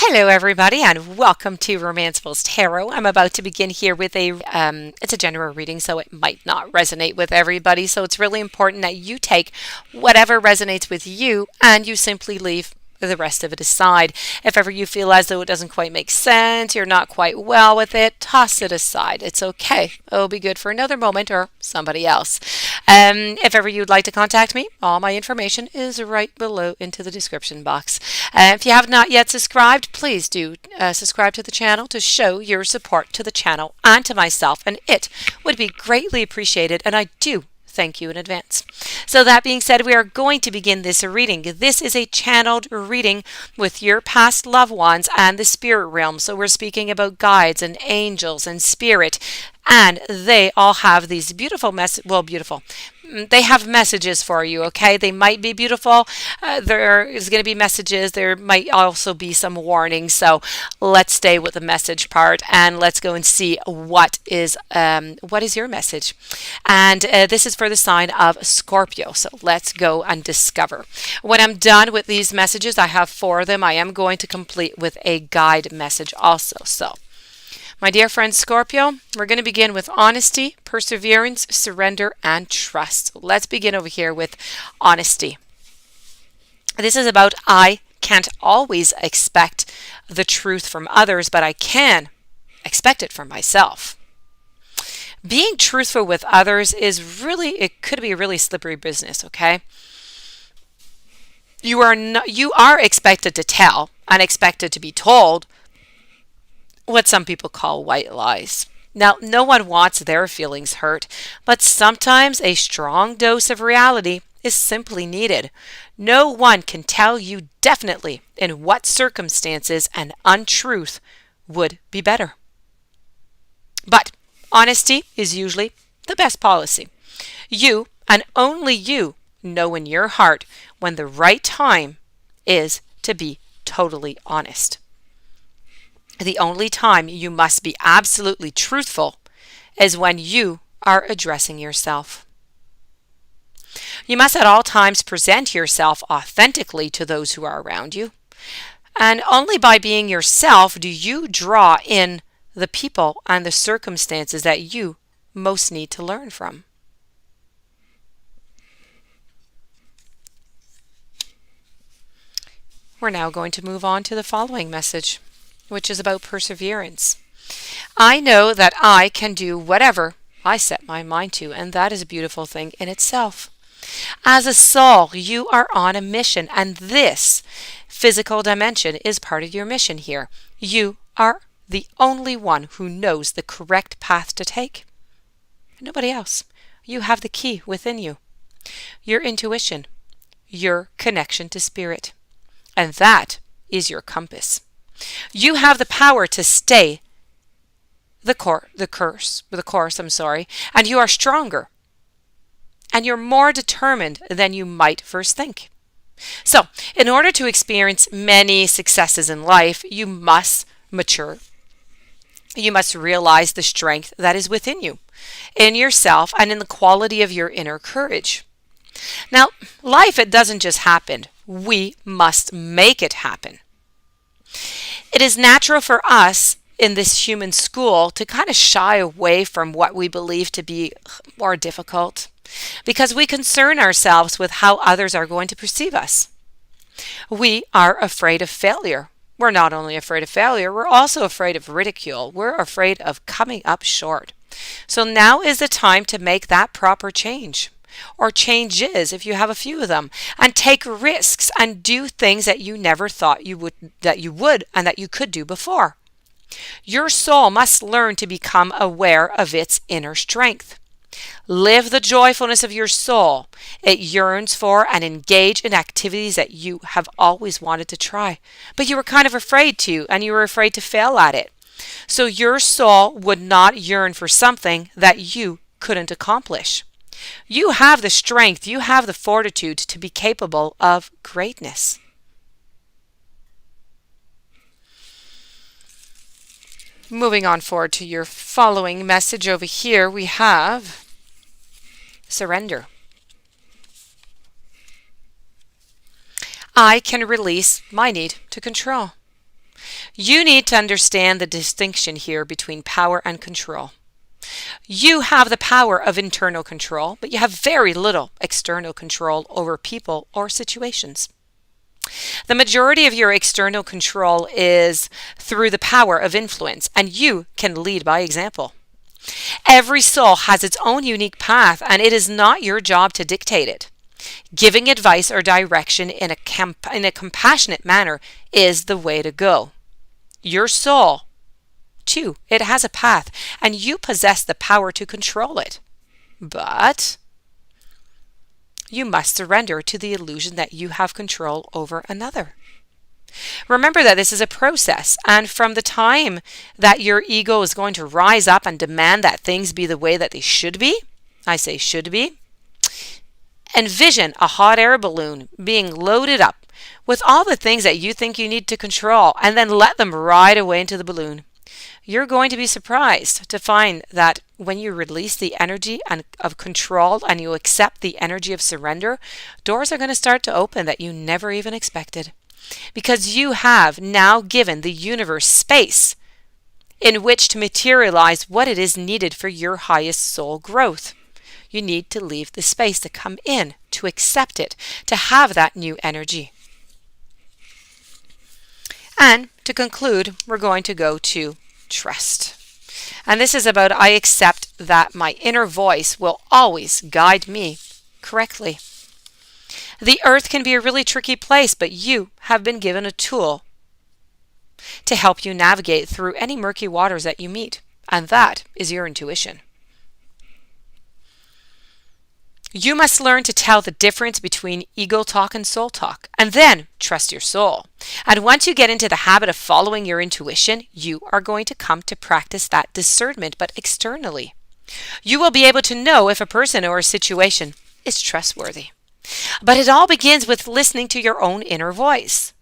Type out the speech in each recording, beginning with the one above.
Hello, everybody, and welcome to Romancefuls Tarot. I'm about to begin here with it's a general reading, so it might not resonate with everybody. So it's really important that you take whatever resonates with you and you simply leave the rest of it aside. If ever you feel as though it doesn't quite make sense, you're not quite well with it, toss it aside. It's okay. It'll be good for another moment or somebody else. If ever you'd like to contact me, all my information is right below into the description box. If you have not yet subscribed, please do subscribe to the channel to show your support to the channel and to myself, and it would be greatly appreciated, and I do thank you in advance. So that being said, we are going to begin this reading. This is a channeled reading with your past loved ones and the spirit realm. So we're speaking about guides and angels and spirit, and they all have these beautiful beautiful. They have messages for you, okay? They might be beautiful. There is going to be messages. There might also be some warnings. So let's stay with the message part and let's go and see what is your message. And this is for the sign of Scorpio. So let's go and discover. When I'm done with these messages, I have 4 of them. I am going to complete with a guide message also. So my dear friend Scorpio, we're going to begin with honesty, perseverance, surrender, and trust. Let's begin over here with honesty. This is about I can't always expect the truth from others, but I can expect it from myself. Being truthful with others it could be a really slippery business, okay? You are expected to tell and expected to be told what some people call white lies. Now, no one wants their feelings hurt, but sometimes a strong dose of reality is simply needed. No one can tell you definitely in what circumstances an untruth would be better. But honesty is usually the best policy. You, and only you, know in your heart when the right time is to be totally honest. The only time you must be absolutely truthful is when you are addressing yourself. You must at all times present yourself authentically to those who are around you. And only by being yourself do you draw in the people and the circumstances that you most need to learn from. We're now going to move on to the following message, which is about perseverance. I know that I can do whatever I set my mind to, and that is a beautiful thing in itself. As a soul, you are on a mission, and this physical dimension is part of your mission here. You are the only one who knows the correct path to take. Nobody else. You have the key within you. Your intuition, your connection to spirit, and that is your compass. You have the power to stay the course, and you are stronger, and you're more determined than you might first think. So, in order to experience many successes in life, you must mature. You must realize the strength that is within you, in yourself, and in the quality of your inner courage. Now, life, it doesn't just happen. We must make it happen. It is natural for us in this human school to kind of shy away from what we believe to be more difficult because we concern ourselves with how others are going to perceive us. We are afraid of failure. We're not only afraid of failure, we're also afraid of ridicule. We're afraid of coming up short. So now is the time to make that proper change, or changes if you have a few of them, and take risks and do things that you never thought you would and that you could do before. Your soul must learn to become aware of its inner strength. Live the joyfulness of your soul. It yearns for and engage in activities that you have always wanted to try, but you were kind of afraid to, and you were afraid to fail at it. So your soul would not yearn for something that you couldn't accomplish. You have the strength, you have the fortitude to be capable of greatness. Moving on forward to your following message over here, we have surrender. I can release my need to control. You need to understand the distinction here between power and control. You have the power of internal control, but you have very little external control over people or situations. The majority of your external control is through the power of influence, and you can lead by example. Every soul has its own unique path, and it is not your job to dictate it. Giving advice or direction in a compassionate manner is the way to go. Your soul, too, it has a path, and you possess the power to control it. But you must surrender to the illusion that you have control over another. Remember that this is a process, and from the time that your ego is going to rise up and demand that things be the way that they should be, I say should be, envision a hot air balloon being loaded up with all the things that you think you need to control, and then let them ride away into the balloon. You're going to be surprised to find that when you release the energy of control and you accept the energy of surrender, doors are going to start to open that you never even expected. Because you have now given the universe space in which to materialize what it is needed for your highest soul growth. You need to leave the space to come in, to accept it, to have that new energy. And to conclude, we're going to go to trust. And this is about I accept that my inner voice will always guide me correctly. The earth can be a really tricky place, but you have been given a tool to help you navigate through any murky waters that you meet, and that is your intuition. You must learn to tell the difference between ego talk and soul talk, and then trust your soul. And once you get into the habit of following your intuition, you are going to come to practice that discernment, but externally. You will be able to know if a person or a situation is trustworthy. But it all begins with listening to your own inner voice.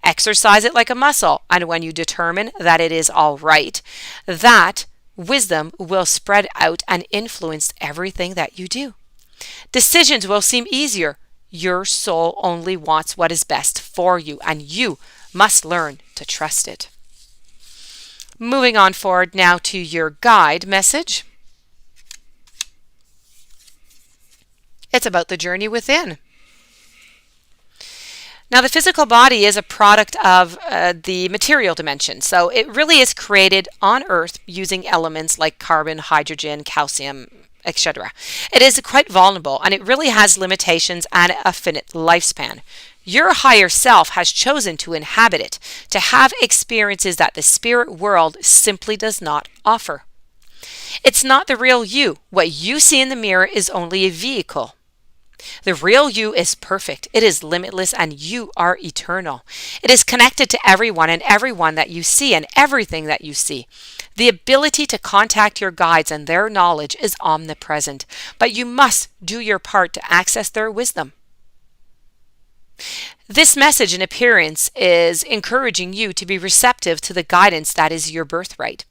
Exercise it like a muscle, and when you determine that it is all right, that wisdom will spread out and influence everything that you do. Decisions will seem easier. Your soul only wants what is best for you, and you must learn to trust it. Moving on forward now to your guide message. It's about the journey within. Now, the physical body is a product of the material dimension. So it really is created on Earth using elements like carbon, hydrogen, calcium, etc. It is quite vulnerable, and it really has limitations and a finite lifespan. Your higher self has chosen to inhabit it, to have experiences that the spirit world simply does not offer. It's not the real you. What you see in the mirror is only a vehicle. The real you is perfect. It is limitless, and you are eternal. It is connected to everyone and everyone that you see and everything that you see. The ability to contact your guides and their knowledge is omnipresent, but you must do your part to access their wisdom. This message in appearance is encouraging you to be receptive to the guidance that is your birthright.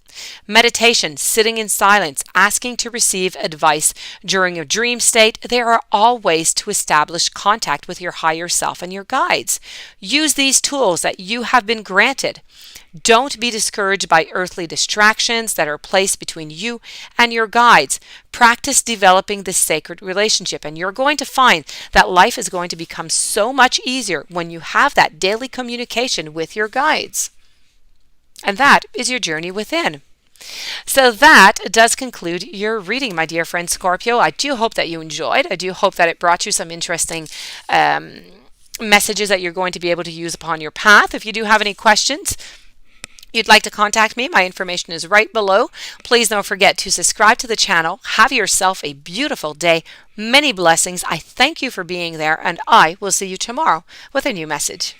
Meditation, sitting in silence, asking to receive advice during a dream state, there are all ways to establish contact with your higher self and your guides. Use these tools that you have been granted. Don't be discouraged by earthly distractions that are placed between you and your guides. Practice developing this sacred relationship, and you're going to find that life is going to become so much easier when you have that daily communication with your guides. And that is your journey within. So that does conclude your reading, my dear friend Scorpio. I do hope that you enjoyed. I do hope that it brought you some interesting messages that you're going to be able to use upon your path. If you do have any questions, you'd like to contact me, my information is right below. Please don't forget to subscribe to the channel. Have yourself a beautiful day. Many blessings. I thank you for being there, and I will see you tomorrow with a new message.